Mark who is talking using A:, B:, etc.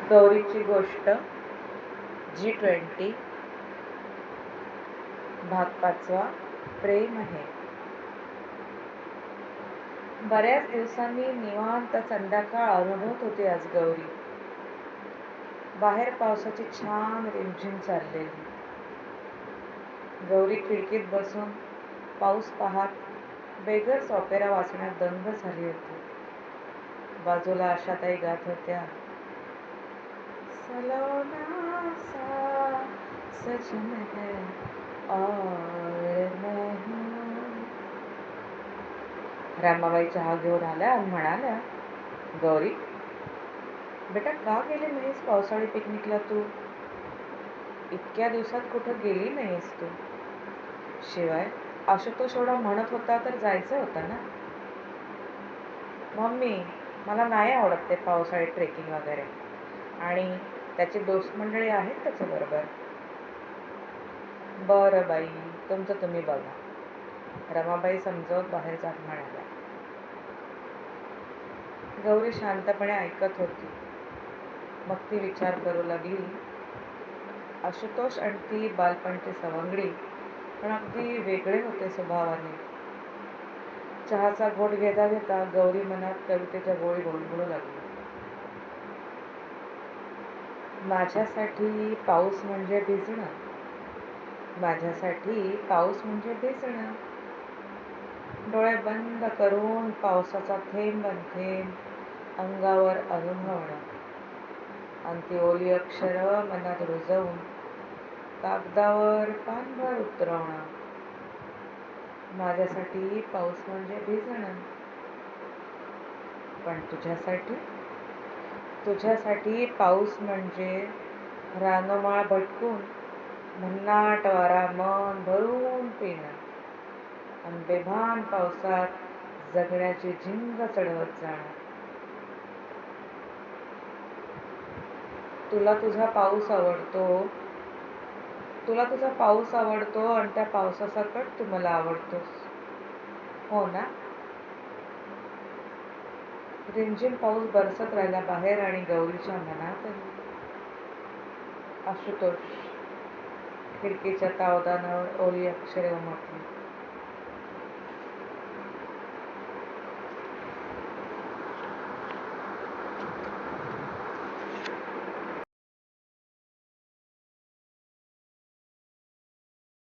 A: गौरीची गोष्ट G20 भाग 5. प्रेम आहे. बऱ्याच दिवसांनी निवांत संध्याकाळ अनुभवत होती आज गौरी. बाहेर पावसाची छान रिमझिम चाललेली. गौरी खिडकीत बसून पाऊस पाहत बेगर्स ऑपेरा वाचण्यात दंग झाली होती. बाजूला आशाताई गात होत्या, सलोना सा सजन है और मैं हूँ. रामाबाई चहा घेऊन आल्या आणि म्हणाल्या, गौरी बेटा, का गेली नाहीस पावसाळी पिकनिकला तू? इतक्या दिवसात कुठं गेली नाहीस तू. शिवाय आशुतोष एवढा म्हणत होता तर जायचं होतं ना. मम्मी, मला नाही आवडत ते पावसाळी ट्रेकिंग वगैरे, आणि त्याची दोस्त मंडळी आहेत त्याच्याबरोबर. बरं बाई, तुमचं तुम्ही बघा, रमाबाई समजावत बाहेर जात म्हणाल्या. गौरी शांतपणे ऐकत होती. मग ती विचार करू लागली, आशुतोष आणि ती बालपणची सवंगडी पण अगदी वेगळे होते स्वभावाने. चहाचा घोट घेता घेता गौरी मनात कवितेच्या गोळी गुणगुणू लागली. माझ्यासाठी पाऊस म्हणजे भिजणं, माझ्यासाठी पाऊस म्हणजे भिजणं. डोळे बंद करून पावसाचा थेंब थेंब अंगावर अनुभवणं, आणि ती ओली अक्षरं मनात रुजवून कागदावर पानभर उतरवणं. माझ्यासाठी पाऊस म्हणजे भिजणं, पण तुझ्यासाठी? तुझ्यासाठी पाऊस म्हणजे रानोमाळ भटकून भन्नाट वारा मन भरून पिणं, आणि बेभान पावसात जगण्याची झिंग चढवत जाणं. तुला तुझा पाऊस आवडतो आणि त्या पावसासकट तू मला आवडतोस, हो ना? रिमझिम पाऊस बरसत राहिला बाहेर आणि गौरीच्या मनातही. आशुतोष खिडकीच्या तावदानावर ओली अक्षरे उमटली.